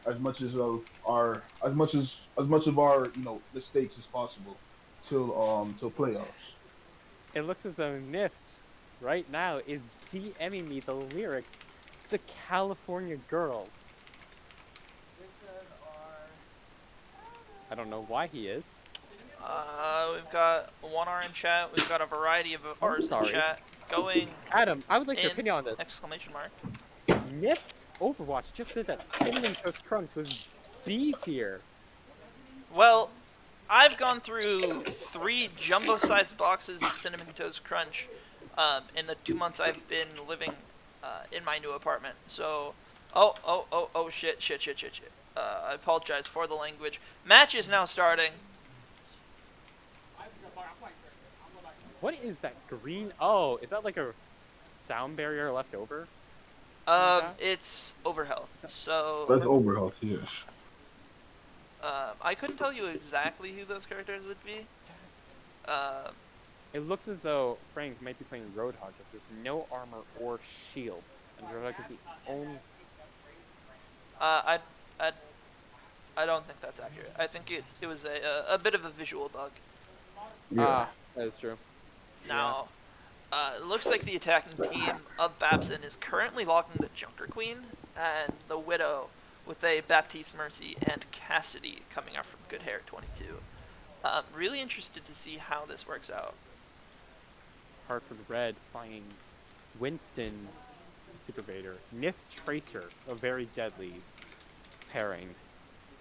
as much as of our as much of our mistakes as possible till playoffs. It looks as though Nift right now is DMing me the lyrics to California Girls. I don't know why he is. We've got 1R in chat. We've got a variety of I'm R's in sorry. chat going Adam, I would like your in opinion on this. exclamation mark. Nift Overwatch just said that Cinnamon Toast Crunch was B tier. Well, I've gone through 3 jumbo-sized boxes of Cinnamon Toast Crunch in the 2 months I've been living in my new apartment. So, shit. I apologize for the language. Match is now starting. What is that green? Oh, is that like a sound barrier left over? It's overhealth. So, That's overhealth, yes. I couldn't tell you exactly who those characters would be. It looks as though Frank might be playing Roadhog because there's no armor or shields, and Roadhog is the only. I, I, I don't think that's accurate. I think it was a bit of a visual bug. Yeah. That is true. Now, it looks like the attacking team of Babson is currently locking the Junker Queen and the Widow with a Baptiste Mercy and Cassidy coming out from Good Hair 22. Really interested to see how this works out. Hartford Red finding Winston Super Vader. Nith Tracer, a very deadly pairing.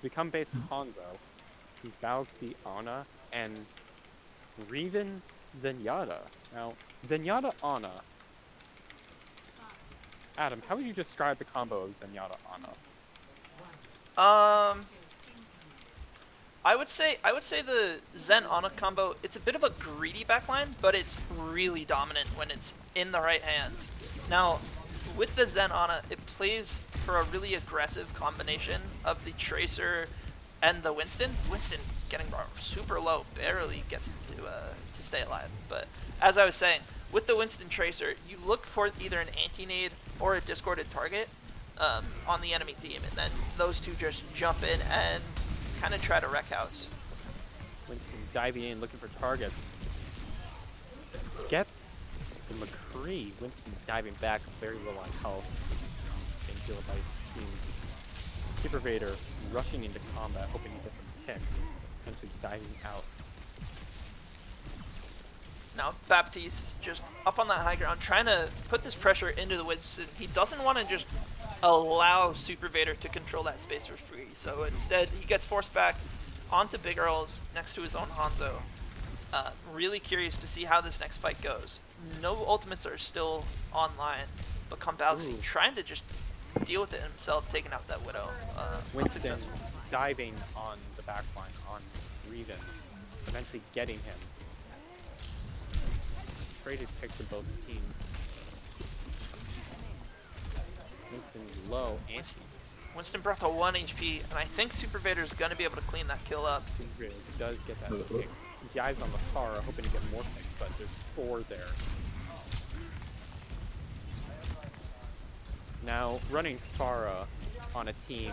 Become base Hanzo, Galaxy Ana, and Reven Zenyatta. Now, Zenyatta Ana. Adam, how would you describe the combo of Zenyatta Ana? I would say the Zen Ana combo, it's a bit of a greedy backline, but it's really dominant when it's in the right hands. Now, with the Zen Ana, it plays for a really aggressive combination of the Tracer and the Winston. Winston getting super low, barely gets to stay alive. But as I was saying, with the Winston Tracer, you look for either an anti-nade or a discorded target on the enemy team, and then those two just jump in and kind of try to wreck house. Winston diving in, looking for targets. Gets the McCree. Winston diving back, very low on health. Being healed by his team. Super Vader rushing into combat, hoping to get some kicks. Eventually diving out. Now Baptiste just up on that high ground, trying to put this pressure into the Winston. He doesn't want to just allow Super Vader to control that space for free. So instead, he gets forced back onto Big Earls next to his own Hanzo. Really curious to see how this next fight goes. No ultimates are still online, but Galaxy trying to just deal with it himself, taking out that Widow. Winston diving on the backline on Reven, eventually getting him. Traded picks of both teams. Winston's low. Winston brought to 1 HP, and I think Super Vader's going to be able to clean that kill up. Super Vader does get that pick. Dives on the Pharah, hoping to get more picks, but there's 4 there. Now, running Pharah on a team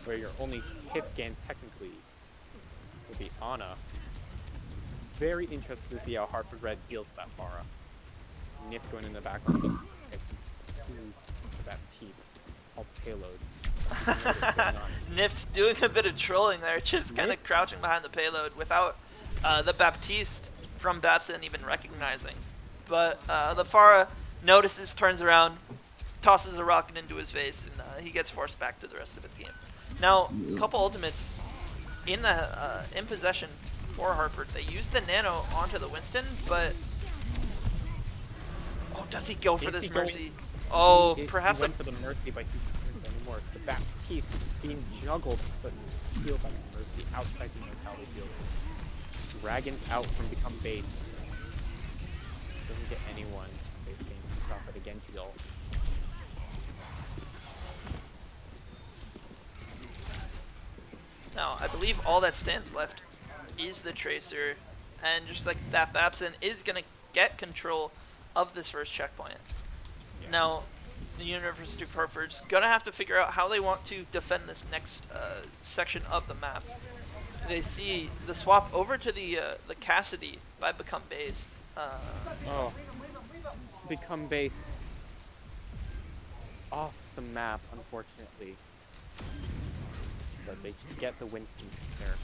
where your only hit scan technically would be Ana. Very interested to see how Hartford Red deals with that Pharah. Nif going in the background, sees Baptiste, alt payload. Nift doing a bit of trolling there, just kind of crouching behind the payload without the Baptiste from Babson even recognizing. But the Pharah notices, turns around, tosses a rocket into his face, and he gets forced back to the rest of the team. Now, a couple ultimates in possession for Hartford. They use the Nano onto the Winston, but does he go for this Mercy? Perhaps he went for the Mercy, but he's not anymore. The Baptiste being juggled, but healed by the Mercy outside the mortality field. Dragons out from become base. Doesn't get anyone. Base game stop it again. Heal. Now, I believe all that stands left is the Tracer, and just like that, Babson is going to get control of this first checkpoint. Yeah. Now, the University of Hartford's gonna have to figure out how they want to defend this next section of the map. They see the swap over to the Cassidy by Become Based. Oh, become base off the map, unfortunately. But they get the Winston there.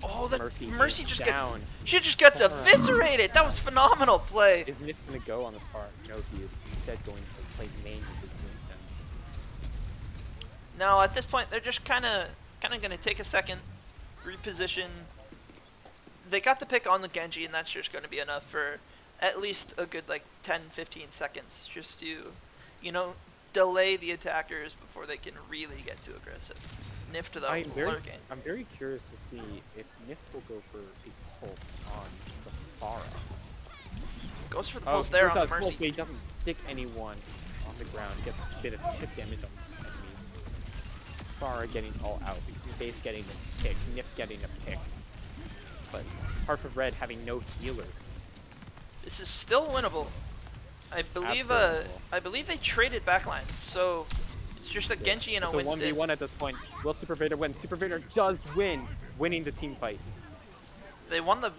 Oh, the Mercy just down. she just gets eviscerated. That was phenomenal play. Is Nick gonna go on this part? No, he is instead going to play main with his Winston. Now at this point, they're just kind of gonna take a second, reposition. They got the pick on the Genji, and that's just going to be enough for at least a good like 10-15 seconds, just to, you know, delay the attackers before they can really get too aggressive. Nift though, lurking. I'm very curious to see if Nift will go for a pulse on the Pharah. Goes for the pulse there on the Mercy. Pulse, he doesn't stick anyone on the ground. Gets a bit of chip damage on enemies. Pharah getting all out. Base getting a pick. Nift getting a pick. But Hartford Red having no healers. This is still winnable. I believe they traded backlines, so it's just a Genji and a Winston. It's a 1v1 at this point. Will Super Vader win? Super Vader does win, winning the team fight. They won the.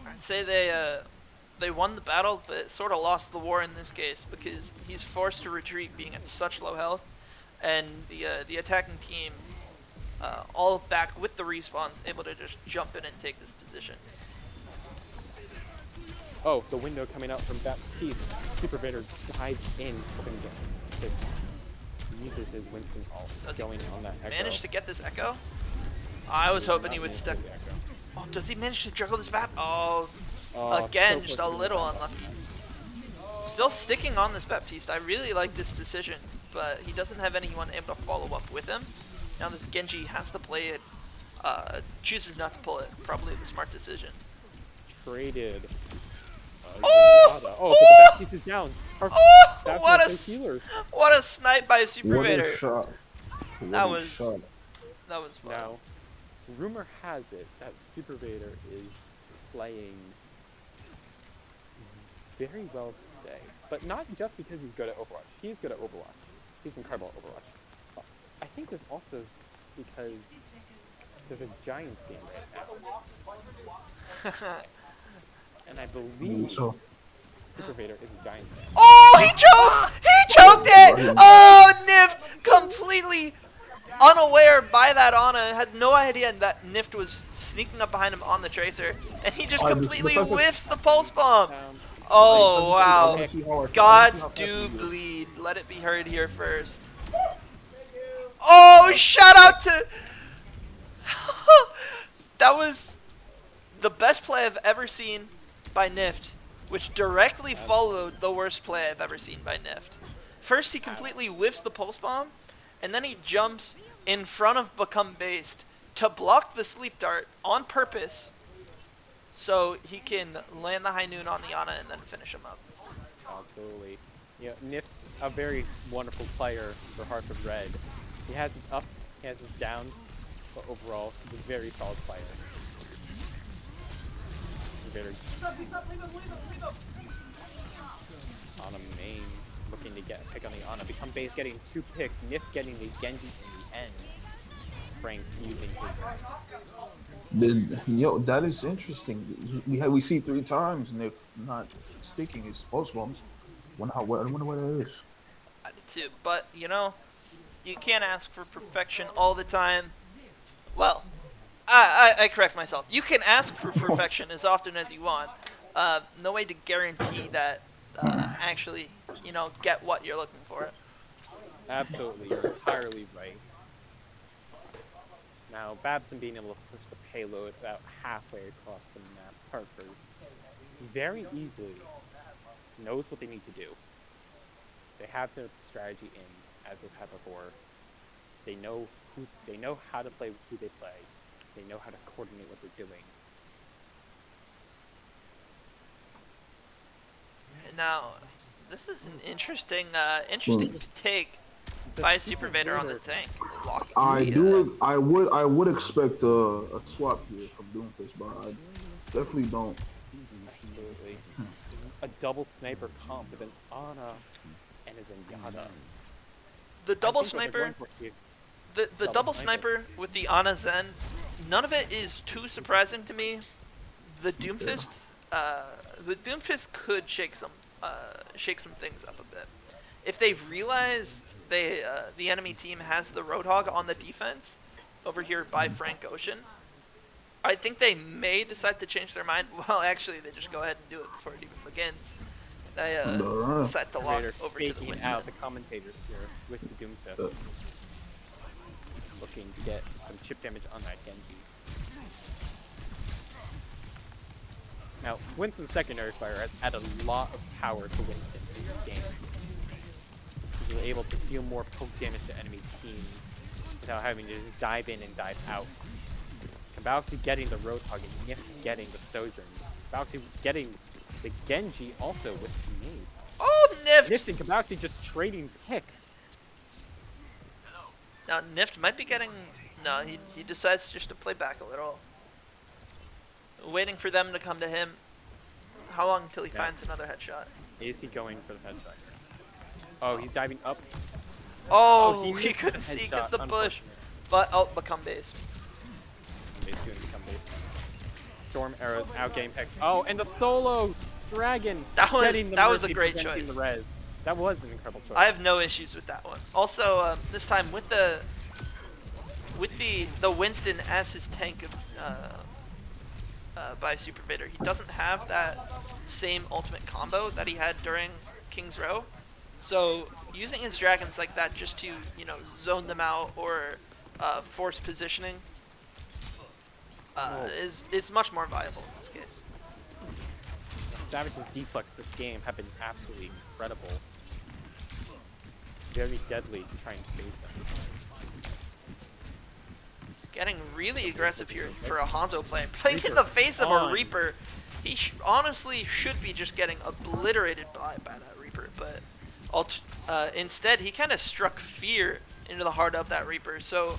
I'd say they won the battle, but sort of lost the war in this case because he's forced to retreat, being at such low health, and the attacking team, all back with the respawns, able to just jump in and take this position. Oh, the window coming out from Baptiste. Super Vader dives in, hoping to get uses his Winston ult, going on that echo. Manage to get this echo? I was hoping he would stick. Oh, does he manage to juggle this map? Oh, again, so just a little unlucky. Still sticking on this Baptiste. I really like this decision, but he doesn't have anyone able to follow up with him. Now this Genji has to play it, chooses not to pull it. Probably the smart decision. Traded. Oh! But the Baptiste is down. What a snipe by Super What Vader. a shot. That was shot. fun. Now, rumor has it that Super Vader is playing very well today, but not just because he's good at Overwatch. He's good at Overwatch. He's incredible at Overwatch. But I think there's also because there's a Giants game right now. And I believe Super Vader is a Giants fan. Oh, he choked! He choked it! Oh, Nift completely unaware by that Ana, had no idea that Nift was sneaking up behind him on the Tracer, and he just completely whiffs the pulse bomb. Oh, wow. Gods do bleed. Let it be heard here first. Oh, shout out to... That was the best play I've ever seen by Nift, which directly followed the worst play I've ever seen by Nift. First, he completely whiffs the pulse bomb, and then he jumps in front of Become Based to block the sleep dart on purpose so he can land the high noon on the Ana and then finish him up. Absolutely. Yeah, Nift, a very wonderful player for Hartford Red. He has his ups, he has his downs, but overall, he's a very solid player. On a main, looking to get a pick on the Ana. Become Base getting 2 picks, Nift getting the Genji in the end. Frank using his... That is interesting. We see 3 times Nift not sticking his pulse bombs. I wonder what that is. I did too, but you know, you can't ask for perfection all the time. Well, I correct myself. You can ask for perfection as often as you want. No way to guarantee that actually, you know, get what you're looking for. Absolutely, you're entirely right. Now, Babson being able to push the payload about halfway across the map, Hartford very easily knows what they need to do. They have their strategy in, as they've had before. They know how to play who they play. They know how to coordinate what they're doing. Now, this is an interesting take by Super Vader on the tank. I would expect a swap here from Doomfist, but I definitely don't. Absolutely. A double sniper comp with an Ana and a Zenyatta. The I double think what they're sniper, going for here- the double sniper with the Ana Zen, none of it is too surprising to me. The Doomfist, could shake some things up a bit. If they've realized the enemy team has the Roadhog on the defense over here by Frank Ocean, I think they may decide to change their mind. Well, actually, they just go ahead and do it before it even begins. They set the lock Raider over to the faking Winston. out the commentators here with the Doomfist. Looking to get some chip damage on that Genji. Now, Winston's secondary fire has added a lot of power to Winston in this game. He's able to deal more poke damage to enemy teams without having to just dive in and dive out. Kabauxi getting the Roadhog and Nif getting the Sojourn. Kabauxi getting the Genji also with the nade. Oh, Nift! Nift and Kabauxi just trading picks. Now, Nift might be getting... No, he decides just to play back a little. Waiting for them to come to him. How long until he finds another headshot? Is he going for the headshot? Oh, he's diving up. Oh, he missed couldn't the see headshot, because the bush. unfortunate. But, oh, become based. He's going to become based. Storm arrows out getting picks. Oh, and the solo dragon. That was- getting the that was a mercy, great preventing choice. The res. That was an incredible choice. I have no issues with that one. Also, this time with the Winston as his tank by Super Vader, he doesn't have that same ultimate combo that he had during King's Row. So using his dragons like that just to zone them out or force positioning is much more viable in this case. Savage's deflex this game have been absolutely incredible. Very deadly to try and face him. He's getting really aggressive here for a Hanzo player. Playing in the face of a Reaper, he honestly should be just getting obliterated by that Reaper, but instead he kind of struck fear into the heart of that Reaper. So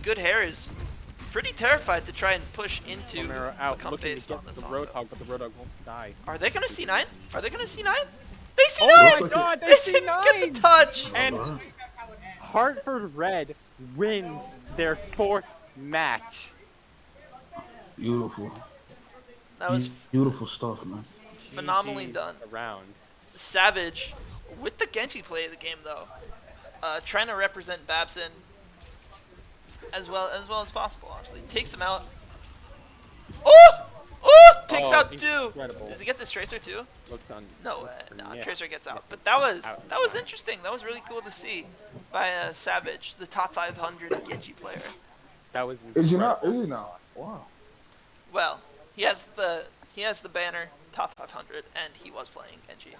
Good Hair is pretty terrified to try and push into Romero out become looking to based get on this the Hanzo. Roadhog, but the Roadhog won't die. Are they gonna C9? Are they gonna C9? They C9! Oh my god, they They didn't C9! get the touch! And Hartford Red wins their 4th match. Beautiful. That was Beautiful stuff, man. phenomenally GG's done. Around. Savage, with the Genji play of the game though, trying to represent Babson as well as possible. Obviously, takes him out. Oh! Oh! Takes out 2. incredible. Does he get this Tracer too? Looks on. No, looks for no. Nick. Tracer gets out. Yeah, But that was out. interesting. That was really cool to see by Savage, the top 500 Genji player. That was Is he incredible. not? Is he not? Wow. Well, he has the banner top 500, and he was playing Genji.